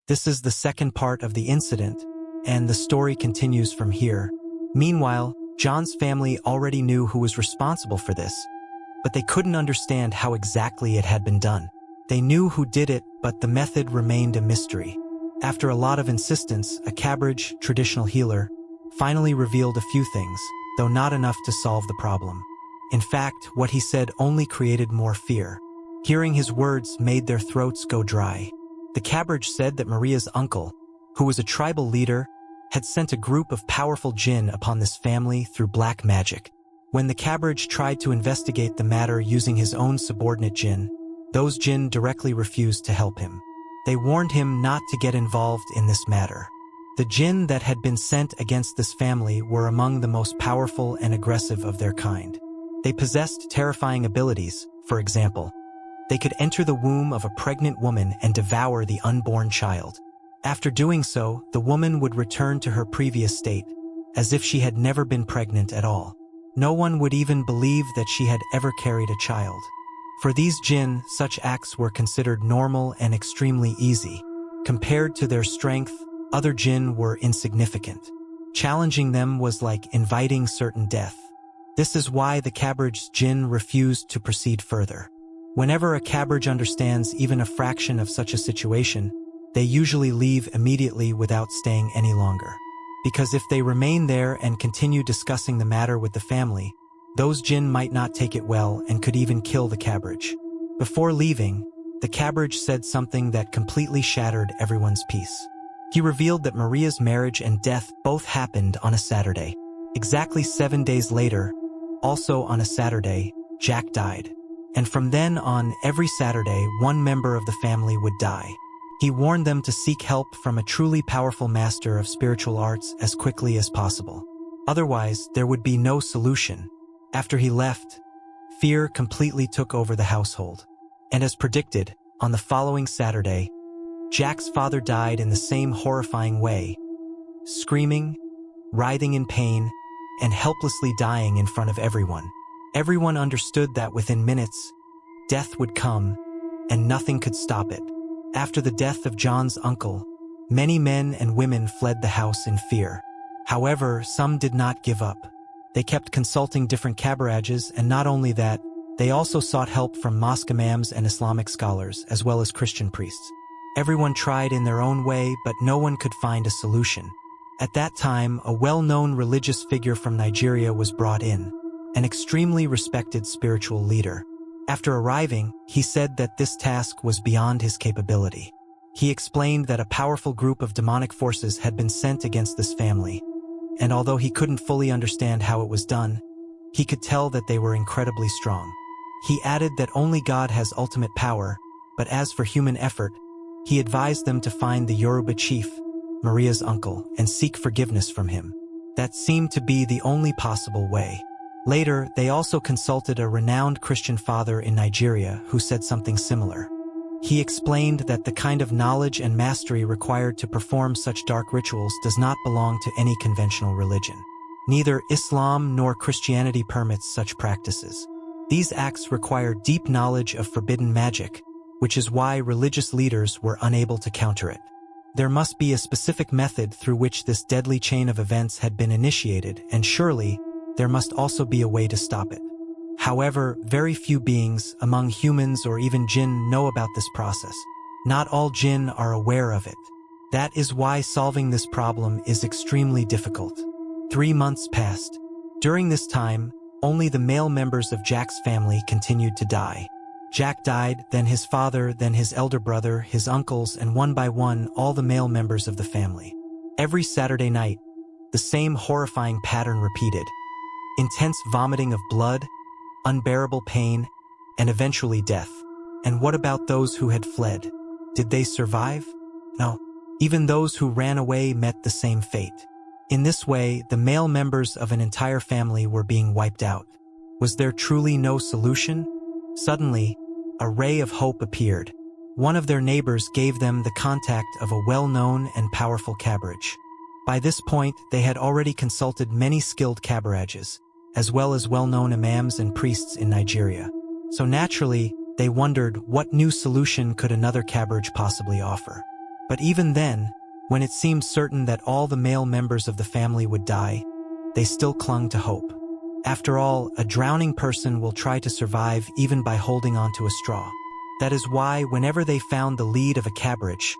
This is the second part of the incident, and the story continues from here. Meanwhile, John's family already knew who was responsible for this, but they couldn't understand how exactly it had been done. They knew who did it, but the method remained a mystery. After a lot of insistence, a kabiraj, traditional healer, finally revealed a few things, though not enough to solve the problem. In fact, what he said only created more fear. Hearing his words made their throats go dry. The kabiraj said that Maria's uncle, who was a tribal leader, had sent a group of powerful jinn upon this family through black magic. When the kabiraj tried to investigate the matter using his own subordinate jinn, those jinn directly refused to help him. They warned him not to get involved in this matter. The jinn that had been sent against this family were among the most powerful and aggressive of their kind. They possessed terrifying abilities. For example, they could enter the womb of a pregnant woman and devour the unborn child. After doing so, the woman would return to her previous state, as if she had never been pregnant at all. No one would even believe that she had ever carried a child. For these jinn, such acts were considered normal and extremely easy. Compared to their strength, other jinn were insignificant. Challenging them was like inviting certain death. This is why the kabiraj's jinn refused to proceed further. Whenever a kabiraj understands even a fraction of such a situation, they usually leave immediately without staying any longer. Because if they remain there and continue discussing the matter with the family, those jinn might not take it well and could even kill the kabiraj. Before leaving, the kabiraj said something that completely shattered everyone's peace. He revealed that Maria's marriage and death both happened on a Saturday. Exactly 7 days later, also on a Saturday, Jack died. And from then on, every Saturday, one member of the family would die. He warned them to seek help from a truly powerful master of spiritual arts as quickly as possible. Otherwise, there would be no solution. After he left, fear completely took over the household. And as predicted, on the following Saturday, Jack's father died in the same horrifying way, screaming, writhing in pain, and helplessly dying in front of everyone. Everyone understood that within minutes, death would come, and nothing could stop it. After the death of John's uncle, many men and women fled the house in fear. However, some did not give up. They kept consulting different kabirajas, and not only that, they also sought help from mosque imams and Islamic scholars, as well as Christian priests. Everyone tried in their own way, but no one could find a solution. At that time, a well-known religious figure from Nigeria was brought in, an extremely respected spiritual leader. After arriving, he said that this task was beyond his capability. He explained that a powerful group of demonic forces had been sent against this family, and although he couldn't fully understand how it was done, he could tell that they were incredibly strong. He added that only God has ultimate power, but as for human effort, he advised them to find the Yoruba chief, Maria's uncle, and seek forgiveness from him. That seemed to be the only possible way. Later, they also consulted a renowned Christian father in Nigeria who said something similar. He explained that the kind of knowledge and mastery required to perform such dark rituals does not belong to any conventional religion. Neither Islam nor Christianity permits such practices. These acts require deep knowledge of forbidden magic, which is why religious leaders were unable to counter it. There must be a specific method through which this deadly chain of events had been initiated, and surely, there must also be a way to stop it. However, very few beings, among humans or even jinn, know about this process. Not all jinn are aware of it. That is why solving this problem is extremely difficult. 3 months passed. During this time, only the male members of Jack's family continued to die. Jack died, then his father, then his elder brother, his uncles, and one by one, all the male members of the family. Every Saturday night, the same horrifying pattern repeated. Intense vomiting of blood, unbearable pain, and eventually death. And what about those who had fled? Did they survive? No. Even those who ran away met the same fate. In this way, the male members of an entire family were being wiped out. Was there truly no solution? Suddenly, a ray of hope appeared. One of their neighbors gave them the contact of a well-known and powerful kabiraj. By this point, they had already consulted many skilled kabirajas, as well as well-known imams and priests in Nigeria. So naturally, they wondered what new solution could another kabiraj possibly offer. But even then, when it seemed certain that all the male members of the family would die, they still clung to hope. After all, a drowning person will try to survive even by holding onto a straw. That is why whenever they found the lead of a kabiraj,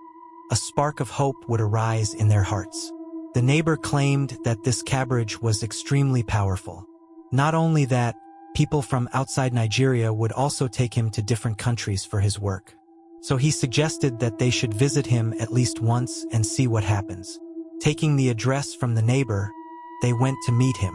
a spark of hope would arise in their hearts. The neighbor claimed that this kabiraj was extremely powerful. Not only that, people from outside Nigeria would also take him to different countries for his work. So he suggested that they should visit him at least once and see what happens. Taking the address from the neighbor, they went to meet him.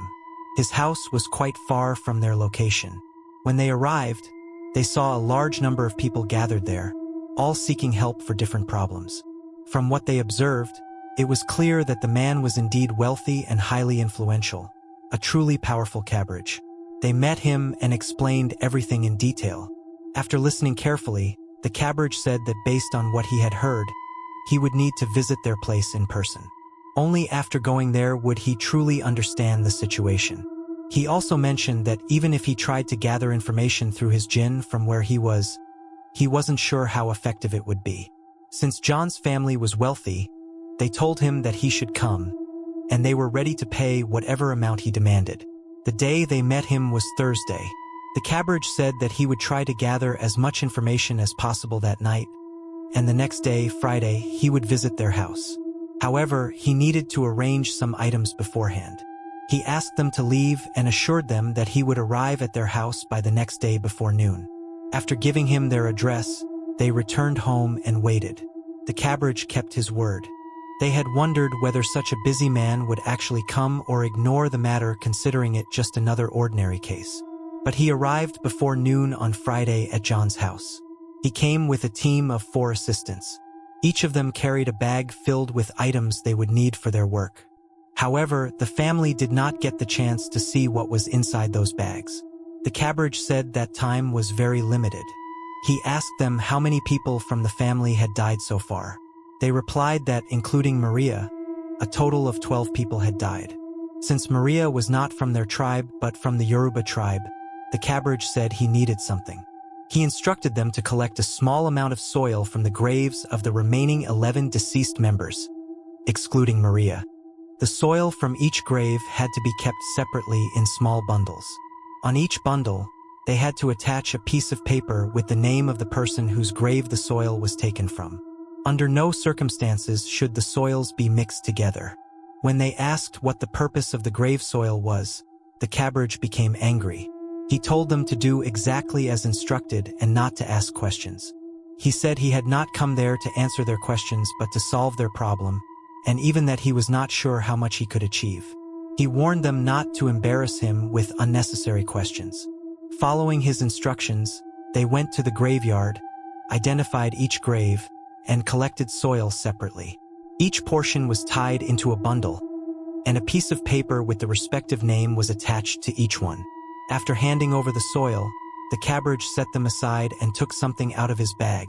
His house was quite far from their location. When they arrived, they saw a large number of people gathered there, all seeking help for different problems. From what they observed, it was clear that the man was indeed wealthy and highly influential, a truly powerful kabiraj. They met him and explained everything in detail. After listening carefully, the kabiraj said that based on what he had heard, he would need to visit their place in person. Only after going there would he truly understand the situation. He also mentioned that even if he tried to gather information through his jinn from where he wasn't sure how effective it would be. Since John's family was wealthy, they told him that he should come, and they were ready to pay whatever amount he demanded. The day they met him was Thursday. The kabiraj said that he would try to gather as much information as possible that night, and the next day, Friday, he would visit their house. However, he needed to arrange some items beforehand. He asked them to leave and assured them that he would arrive at their house by the next day before noon. After giving him their address, they returned home and waited. The kabiraj kept his word. They had wondered whether such a busy man would actually come or ignore the matter, considering it just another ordinary case. But he arrived before noon on Friday at John's house. He came with a team of 4 assistants. Each of them carried a bag filled with items they would need for their work. However, the family did not get the chance to see what was inside those bags. The kabiraj said that time was very limited. He asked them how many people from the family had died so far. They replied that, including Maria, a total of 12 people had died. Since Maria was not from their tribe but from the Yoruba tribe, the kabiraj said he needed something. He instructed them to collect a small amount of soil from the graves of the remaining 11 deceased members, excluding Maria. The soil from each grave had to be kept separately in small bundles. On each bundle, they had to attach a piece of paper with the name of the person whose grave the soil was taken from. Under no circumstances should the soils be mixed together. When they asked what the purpose of the grave soil was, the kabiraj became angry. He told them to do exactly as instructed and not to ask questions. He said he had not come there to answer their questions but to solve their problem, and even that he was not sure how much he could achieve. He warned them not to embarrass him with unnecessary questions. Following his instructions, they went to the graveyard, identified each grave, and collected soil separately. Each portion was tied into a bundle, and a piece of paper with the respective name was attached to each one. After handing over the soil, the kabiraj set them aside and took something out of his bag.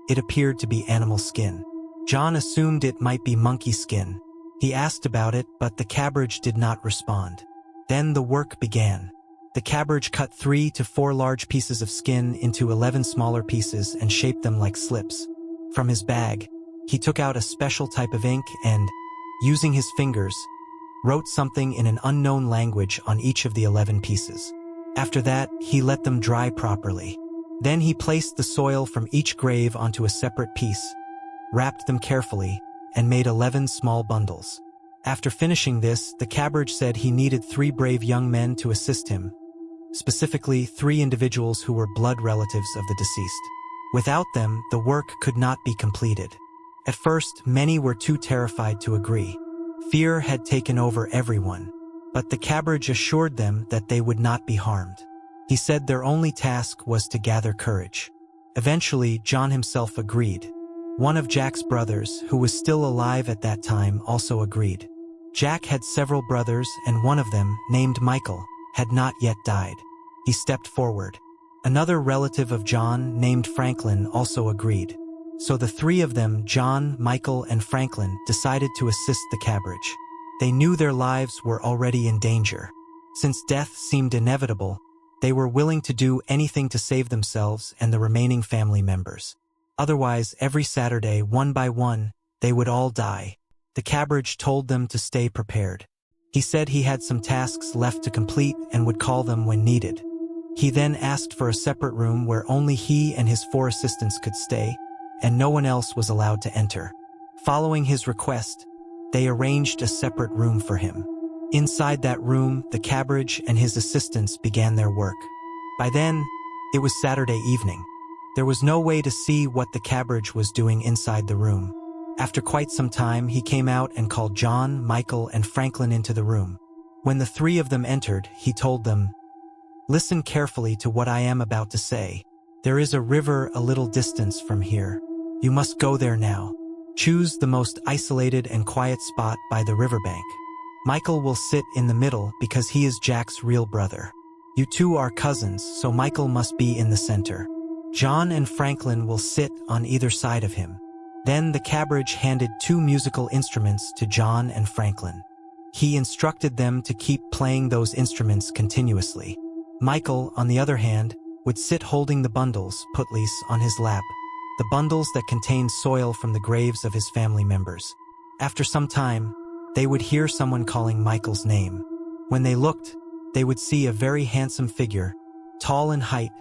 It appeared to be animal skin. John assumed it might be monkey skin. He asked about it, but the kabiraj did not respond. Then the work began. The kabiraj cut 3 to 4 large pieces of skin into 11 smaller pieces and shaped them like slips. From his bag, he took out a special type of ink and, using his fingers, wrote something in an unknown language on each of the 11 pieces. After that, he let them dry properly. Then he placed the soil from each grave onto a separate piece, wrapped them carefully, and made 11 small bundles. After finishing this, the kabiraj said he needed 3 brave young men to assist him, specifically 3 individuals who were blood relatives of the deceased. Without them, the work could not be completed. At first, many were too terrified to agree. Fear had taken over everyone, but the kabiraj assured them that they would not be harmed. He said their only task was to gather courage. Eventually, John himself agreed. One of Jack's brothers, who was still alive at that time, also agreed. Jack had several brothers, and one of them, named Michael, had not yet died. He stepped forward. Another relative of John, named Franklin, also agreed. So the 3 of them, John, Michael, and Franklin, decided to assist the kabiraj. They knew their lives were already in danger. Since death seemed inevitable, they were willing to do anything to save themselves and the remaining family members. Otherwise, every Saturday, one by one, they would all die. The kabiraj told them to stay prepared. He said he had some tasks left to complete and would call them when needed. He then asked for a separate room where only he and his 4 assistants could stay, and no one else was allowed to enter. Following his request, they arranged a separate room for him. Inside that room, the kabiraj and his assistants began their work. By then, it was Saturday evening. There was no way to see what the kabiraj was doing inside the room. After quite some time, he came out and called John, Michael, and Franklin into the room. When the 3 of them entered, he told them, "Listen carefully to what I am about to say. There is a river a little distance from here. You must go there now. Choose the most isolated and quiet spot by the riverbank. Michael will sit in the middle because he is Jack's real brother. You two are cousins, so Michael must be in the center. John and Franklin will sit on either side of him." Then the kabiraj handed 2 musical instruments to John and Franklin. He instructed them to keep playing those instruments continuously. Michael, on the other hand, would sit holding the bundles, putlis, on his lap, the bundles that contained soil from the graves of his family members. After some time, they would hear someone calling Michael's name. When they looked, they would see a very handsome figure, tall in height,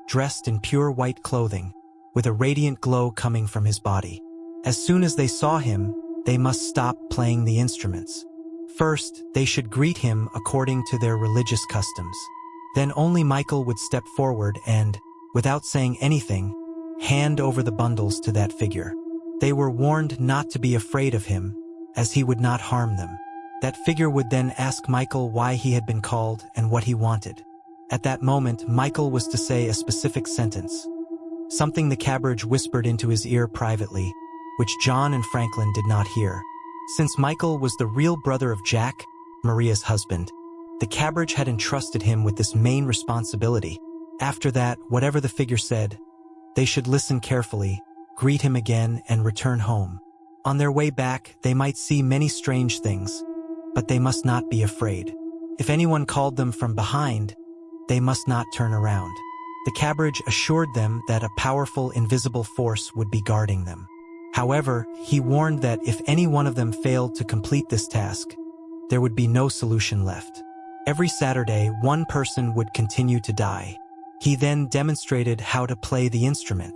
dressed in pure white clothing, with a radiant glow coming from his body. As soon as they saw him, they must stop playing the instruments. First, they should greet him according to their religious customs. Then only Michael would step forward and, without saying anything, hand over the bundles to that figure. They were warned not to be afraid of him, as he would not harm them. That figure would then ask Michael why he had been called and what he wanted. At that moment, Michael was to say a specific sentence, something the kabiraj whispered into his ear privately, which John and Franklin did not hear. Since Michael was the real brother of Jack, Maria's husband, the kabiraj had entrusted him with this main responsibility. After that, whatever the figure said, they should listen carefully, greet him again, and return home. On their way back, they might see many strange things, but they must not be afraid. If anyone called them from behind, they must not turn around. The kabiraj assured them that a powerful invisible force would be guarding them. However, he warned that if any one of them failed to complete this task, there would be no solution left. Every Saturday, one person would continue to die. He then demonstrated how to play the instrument.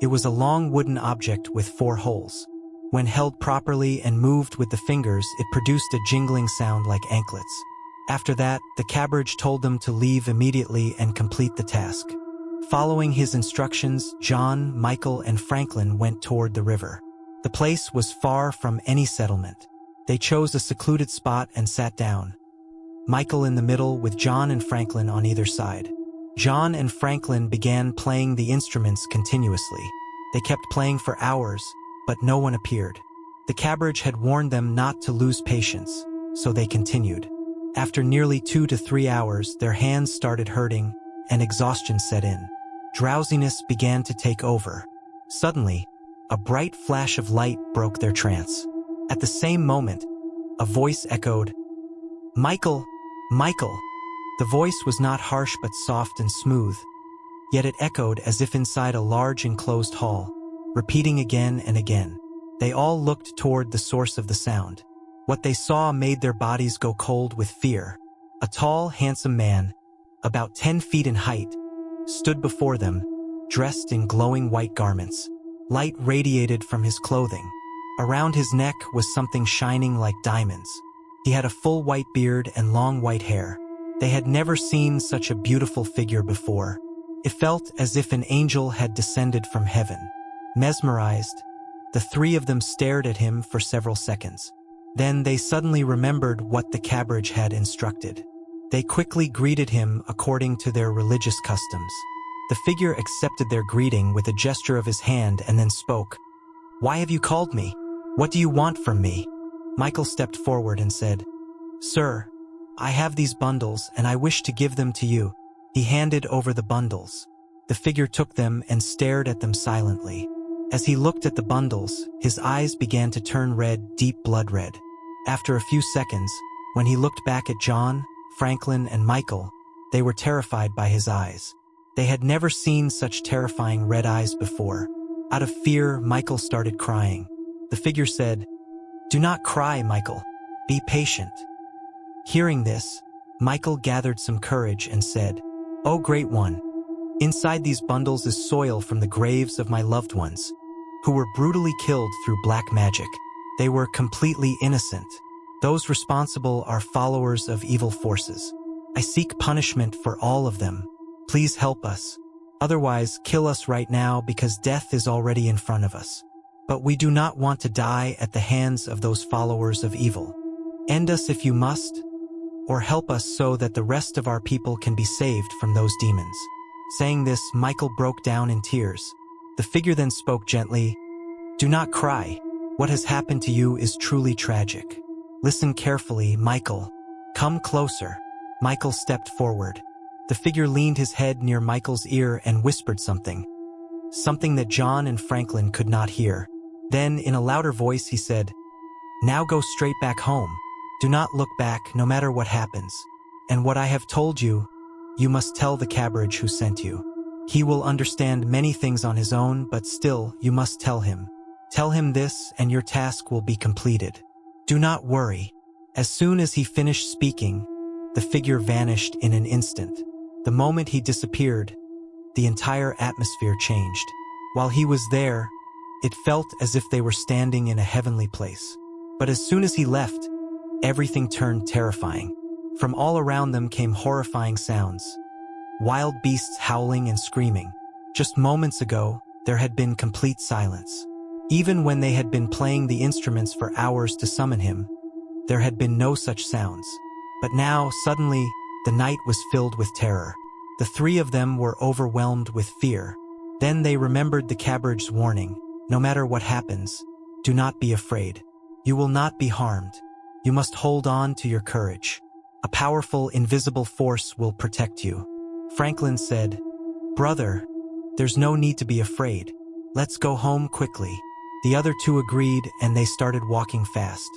It was a long wooden object with 4 holes. When held properly and moved with the fingers, it produced a jingling sound like anklets. After that, the kabiraj told them to leave immediately and complete the task. Following his instructions, John, Michael, and Franklin went toward the river. The place was far from any settlement. They chose a secluded spot and sat down, Michael in the middle with John and Franklin on either side. John and Franklin began playing the instruments continuously. They kept playing for hours, but no one appeared. The kabiraj had warned them not to lose patience, so they continued. After nearly 2 to 3 hours, their hands started hurting, and exhaustion set in. Drowsiness began to take over. Suddenly, a bright flash of light broke their trance. At the same moment, a voice echoed, "Michael! Michael!" The voice was not harsh but soft and smooth, yet it echoed as if inside a large enclosed hall, repeating again and again. They all looked toward the source of the sound. What they saw made their bodies go cold with fear. A tall, handsome man, about 10 feet in height, stood before them, dressed in glowing white garments. Light radiated from his clothing. Around his neck was something shining like diamonds. He had a full white beard and long white hair. They had never seen such a beautiful figure before. It felt as if an angel had descended from heaven. Mesmerized, the 3 of them stared at him for several seconds. Then they suddenly remembered what the kabiraj had instructed. They quickly greeted him according to their religious customs. The figure accepted their greeting with a gesture of his hand and then spoke. "Why have you called me? What do you want from me?" Michael stepped forward and said, "Sir, I have these bundles and I wish to give them to you." He handed over the bundles. The figure took them and stared at them silently. As he looked at the bundles, his eyes began to turn red, deep blood red. After a few seconds, when he looked back at John, Franklin, and Michael, they were terrified by his eyes. They had never seen such terrifying red eyes before. Out of fear, Michael started crying. The figure said, "Do not cry, Michael. Be patient." Hearing this, Michael gathered some courage and said, "O Great One, inside these bundles is soil from the graves of my loved ones, who were brutally killed through black magic. They were completely innocent. Those responsible are followers of evil forces. I seek punishment for all of them. Please help us. Otherwise, kill us right now because death is already in front of us. But we do not want to die at the hands of those followers of evil. End us if you must, or help us so that the rest of our people can be saved from those demons." Saying this, Michael broke down in tears. The figure then spoke gently, "Do not cry. What has happened to you is truly tragic. Listen carefully, Michael. Come closer." Michael stepped forward. The figure leaned his head near Michael's ear and whispered something that John and Franklin could not hear. Then, in a louder voice, he said, "Now go straight back home. Do not look back, no matter what happens. And what I have told you, you must tell the kabiraj who sent you. He will understand many things on his own, but still, you must tell him. Tell him this, and your task will be completed. Do not worry." As soon as he finished speaking, the figure vanished in an instant. The moment he disappeared, the entire atmosphere changed. While he was there, it felt as if they were standing in a heavenly place. But as soon as he left, everything turned terrifying. From all around them came horrifying sounds. Wild beasts howling and screaming. Just moments ago, there had been complete silence. Even when they had been playing the instruments for hours to summon him, there had been no such sounds. But now, suddenly, the night was filled with terror. The three of them were overwhelmed with fear. Then they remembered the kabiraj's warning. No matter what happens, do not be afraid. You will not be harmed. You must hold on to your courage. A powerful, invisible force will protect you. Franklin said, "Brother, there's no need to be afraid. Let's go home quickly." The other two agreed, and they started walking fast.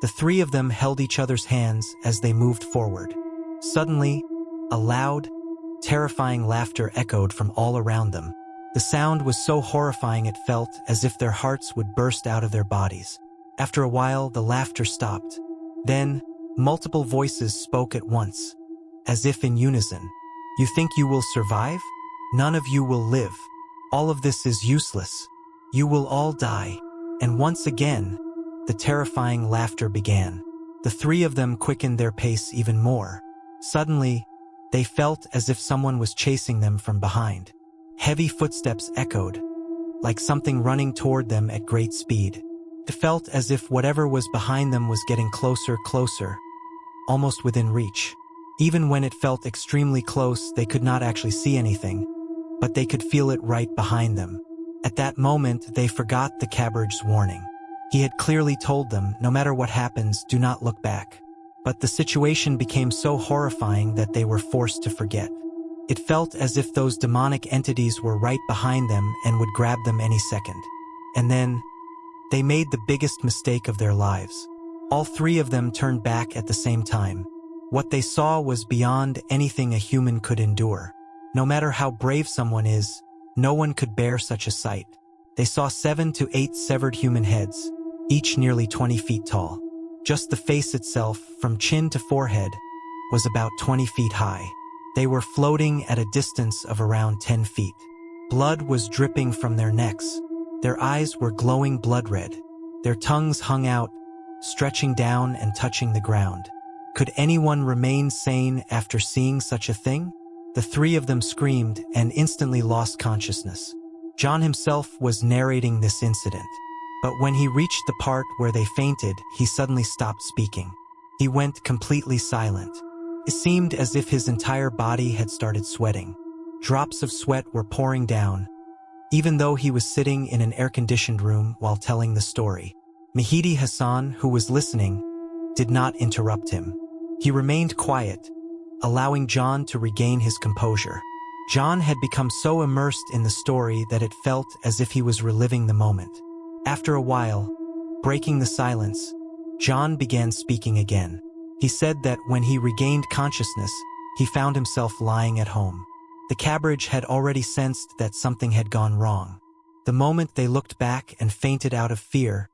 The three of them held each other's hands as they moved forward. Suddenly, a loud, terrifying laughter echoed from all around them. The sound was so horrifying it felt as if their hearts would burst out of their bodies. After a while, the laughter stopped. Then, multiple voices spoke at once, as if in unison. "You think you will survive? None of you will live. All of this is useless. You will all die." And once again, the terrifying laughter began. The three of them quickened their pace even more. Suddenly, they felt as if someone was chasing them from behind. Heavy footsteps echoed, like something running toward them at great speed. It felt as if whatever was behind them was getting closer, almost within reach. Even when it felt extremely close, they could not actually see anything, but they could feel it right behind them. At that moment, they forgot the kabiraj's warning. He had clearly told them, no matter what happens, do not look back. But the situation became so horrifying that they were forced to forget. It felt as if those demonic entities were right behind them and would grab them any second. And then, they made the biggest mistake of their lives. All three of them turned back at the same time. What they saw was beyond anything a human could endure. No matter how brave someone is, no one could bear such a sight. They saw 7 to 8 severed human heads, each nearly 20 feet tall. Just the face itself, from chin to forehead, was about 20 feet high. They were floating at a distance of around 10 feet. Blood was dripping from their necks. Their eyes were glowing blood red. Their tongues hung out, stretching down and touching the ground. Could anyone remain sane after seeing such a thing? The three of them screamed and instantly lost consciousness. John himself was narrating this incident. But when he reached the part where they fainted, he suddenly stopped speaking. He went completely silent. It seemed as if his entire body had started sweating. Drops of sweat were pouring down, even though he was sitting in an air-conditioned room while telling the story. Mehdi Hassan, who was listening, did not interrupt him. He remained quiet, allowing John to regain his composure. John had become so immersed in the story that it felt as if he was reliving the moment. After a while, breaking the silence, John began speaking again. He said that when he regained consciousness, he found himself lying at home. The kabiraj had already sensed that something had gone wrong. The moment they looked back and fainted out of fear,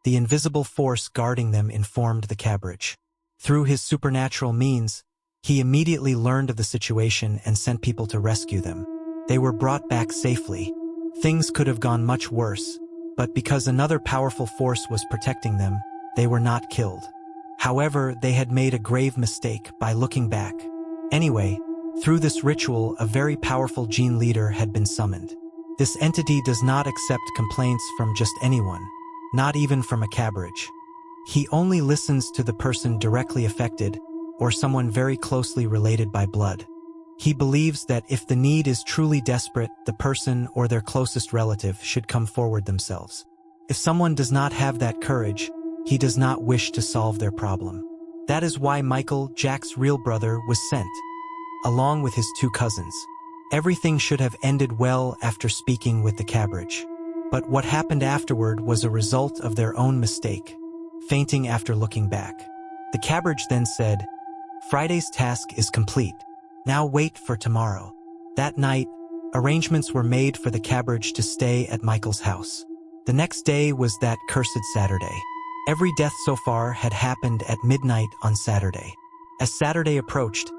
the invisible force guarding them informed the kabiraj. Through his supernatural means, he immediately learned of the situation and sent people to rescue them. They were brought back safely. Things could have gone much worse, but because another powerful force was protecting them, they were not killed. However, they had made a grave mistake by looking back. Anyway, through this ritual, a very powerful gene leader had been summoned. This entity does not accept complaints from just anyone, not even from a kabiraj. He only listens to the person directly affected or someone very closely related by blood. He believes that if the need is truly desperate, the person or their closest relative should come forward themselves. If someone does not have that courage, he does not wish to solve their problem. That is why Michael, Jack's real brother, was sent, along with his two cousins. Everything should have ended well after speaking with the kabiraj. But what happened afterward was a result of their own mistake, fainting after looking back. The kabiraj then said, "Friday's task is complete. Now wait for tomorrow." That night, arrangements were made for the kabiraj to stay at Michael's house. The next day was that cursed Saturday. Every death so far had happened at midnight on Saturday. As Saturday approached,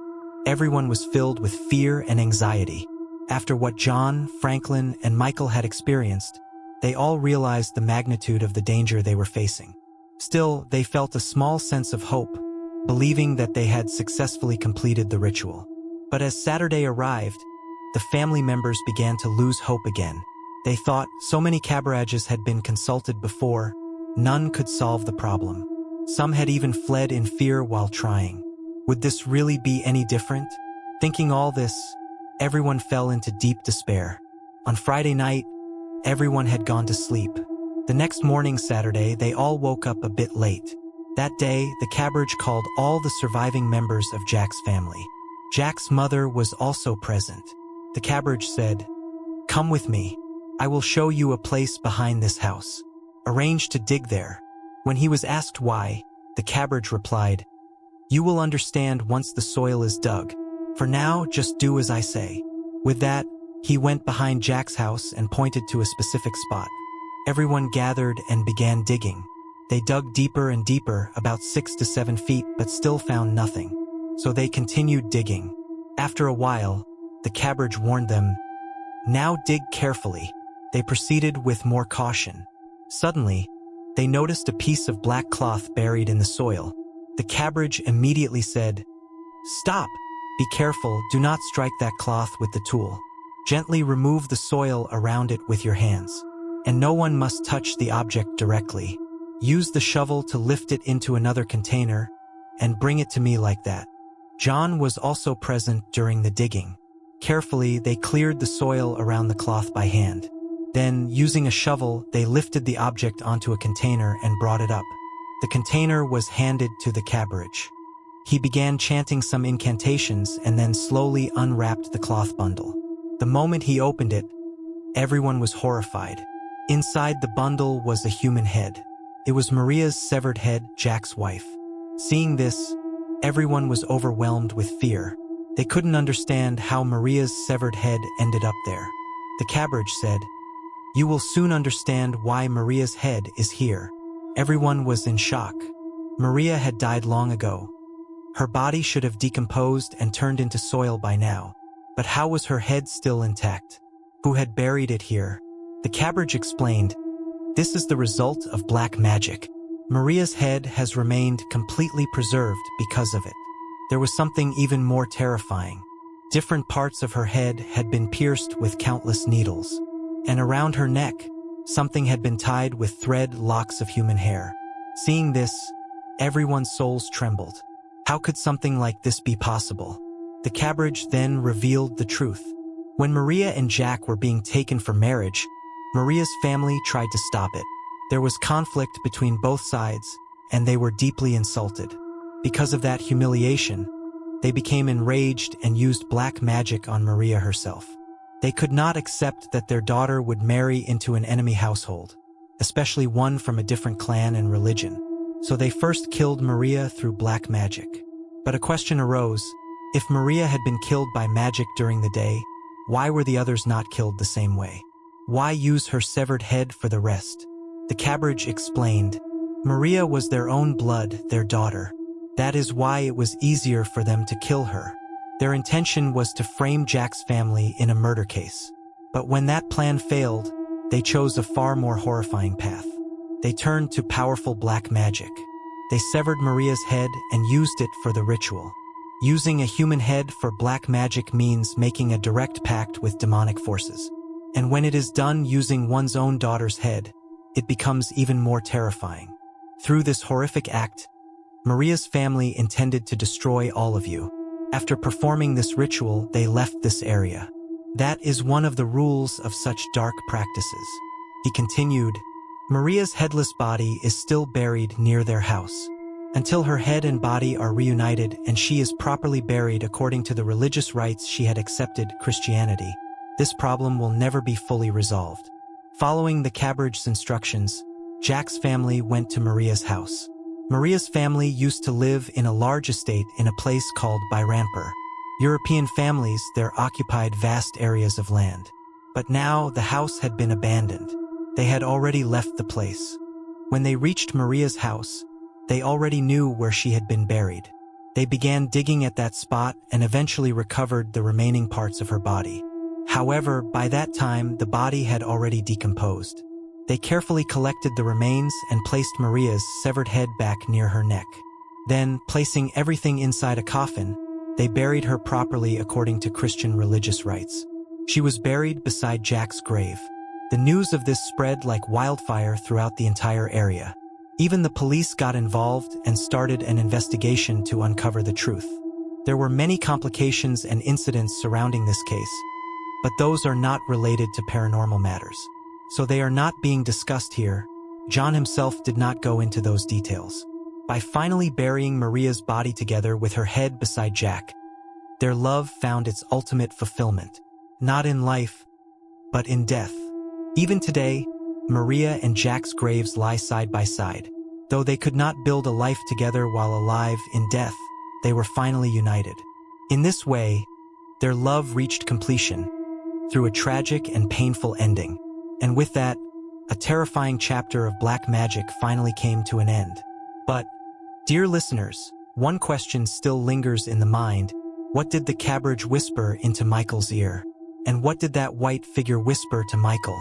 everyone was filled with fear and anxiety. After what John, Franklin, and Michael had experienced, they all realized the magnitude of the danger they were facing. Still, they felt a small sense of hope, believing that they had successfully completed the ritual. But as Saturday arrived, the family members began to lose hope again. They thought so many kabirajas had been consulted before, none could solve the problem. Some had even fled in fear while trying. Would this really be any different? Thinking all this, everyone fell into deep despair. On Friday night, everyone had gone to sleep. The next morning, Saturday, they all woke up a bit late. That day, the kabiraj called all the surviving members of Jack's family. Jack's mother was also present. The kabiraj said, "Come with me. I will show you a place behind this house. Arrange to dig there." When he was asked why, the kabiraj replied, "You will understand once the soil is dug. For now, just do as I say." With that, he went behind Jack's house and pointed to a specific spot. Everyone gathered and began digging. They dug deeper and deeper, about 6 to 7 feet, but still found nothing. So they continued digging. After a while, the kabiraj warned them, "Now dig carefully." They proceeded with more caution. Suddenly, they noticed a piece of black cloth buried in the soil. The kabiraj immediately said, "Stop! Be careful, do not strike that cloth with the tool. Gently remove the soil around it with your hands. And no one must touch the object directly. Use the shovel to lift it into another container and bring it to me like that." John was also present during the digging. Carefully, they cleared the soil around the cloth by hand. Then, using a shovel, they lifted the object onto a container and brought it up. The container was handed to the kabiraj. He began chanting some incantations and then slowly unwrapped the cloth bundle. The moment he opened it, everyone was horrified. Inside the bundle was a human head. It was Maria's severed head, Jack's wife. Seeing this, everyone was overwhelmed with fear. They couldn't understand how Maria's severed head ended up there. The kabiraj said, "You will soon understand why Maria's head is here." Everyone was in shock. Maria had died long ago. Her body should have decomposed and turned into soil by now. But how was her head still intact? Who had buried it here? The kabiraj explained, "This is the result of black magic. Maria's head has remained completely preserved because of it." There was something even more terrifying. Different parts of her head had been pierced with countless needles. And around her neck, something had been tied with thread locks of human hair. Seeing this, everyone's souls trembled. How could something like this be possible? The kabiraj then revealed the truth. When Maria and Jack were being taken for marriage, Maria's family tried to stop it. There was conflict between both sides, and they were deeply insulted. Because of that humiliation, they became enraged and used black magic on Maria herself. They could not accept that their daughter would marry into an enemy household, especially one from a different clan and religion. So they first killed Maria through black magic. But a question arose: if Maria had been killed by magic during the day, why were the others not killed the same way? Why use her severed head for the rest? The kabiraj explained, Maria was their own blood, their daughter. That is why it was easier for them to kill her. Their intention was to frame Jack's family in a murder case. But when that plan failed, they chose a far more horrifying path. They turned to powerful black magic. They severed Maria's head and used it for the ritual. Using a human head for black magic means making a direct pact with demonic forces. And when it is done using one's own daughter's head, it becomes even more terrifying. Through this horrific act, Maria's family intended to destroy all of you. After performing this ritual, they left this area. That is one of the rules of such dark practices. He continued, Maria's headless body is still buried near their house. Until her head and body are reunited and she is properly buried according to the religious rites she had accepted, Christianity, this problem will never be fully resolved. Following the kabiraj's instructions, Jack's family went to Maria's house. Maria's family used to live in a large estate in a place called Byrampur. European families there occupied vast areas of land. But now the house had been abandoned. They had already left the place. When they reached Maria's house, they already knew where she had been buried. They began digging at that spot and eventually recovered the remaining parts of her body. However, by that time, the body had already decomposed. They carefully collected the remains and placed Maria's severed head back near her neck. Then, placing everything inside a coffin, they buried her properly according to Christian religious rites. She was buried beside Jack's grave. The news of this spread like wildfire throughout the entire area. Even the police got involved and started an investigation to uncover the truth. There were many complications and incidents surrounding this case, but those are not related to paranormal matters. So they are not being discussed here. John himself did not go into those details. By finally burying Maria's body together with her head beside Jack, their love found its ultimate fulfillment, not in life, but in death. Even today, Maria and Jack's graves lie side by side. Though they could not build a life together while alive, in death, they were finally united. In this way, their love reached completion through a tragic and painful ending. And with that, a terrifying chapter of black magic finally came to an end. But, dear listeners, one question still lingers in the mind. What did the kabiraj whisper into Michael's ear? And what did that white figure whisper to Michael?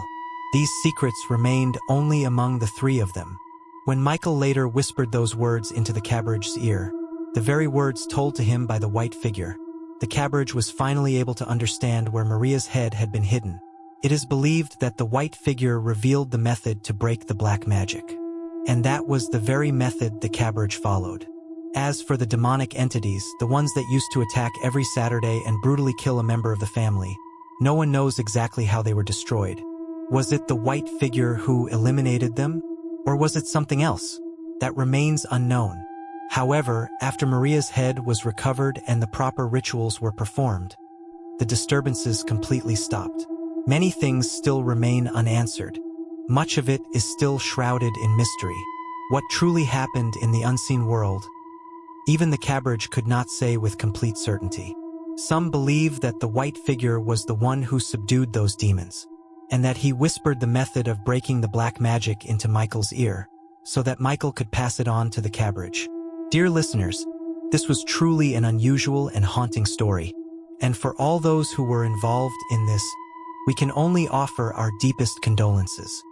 These secrets remained only among the three of them. When Michael later whispered those words into the kabiraj's ear, the very words told to him by the white figure, the kabiraj was finally able to understand where Maria's head had been hidden. It is believed that the white figure revealed the method to break the black magic. And that was the very method the kabiraj followed. As for the demonic entities, the ones that used to attack every Saturday and brutally kill a member of the family, no one knows exactly how they were destroyed. Was it the white figure who eliminated them? Or was it something else? That remains unknown. However, after Maria's head was recovered and the proper rituals were performed, the disturbances completely stopped. Many things still remain unanswered. Much of it is still shrouded in mystery. What truly happened in the unseen world, even the kabiraj could not say with complete certainty. Some believe that the white figure was the one who subdued those demons, and that he whispered the method of breaking the black magic into Michael's ear, so that Michael could pass it on to the kabiraj. Dear listeners, this was truly an unusual and haunting story, and for all those who were involved in this, we can only offer our deepest condolences.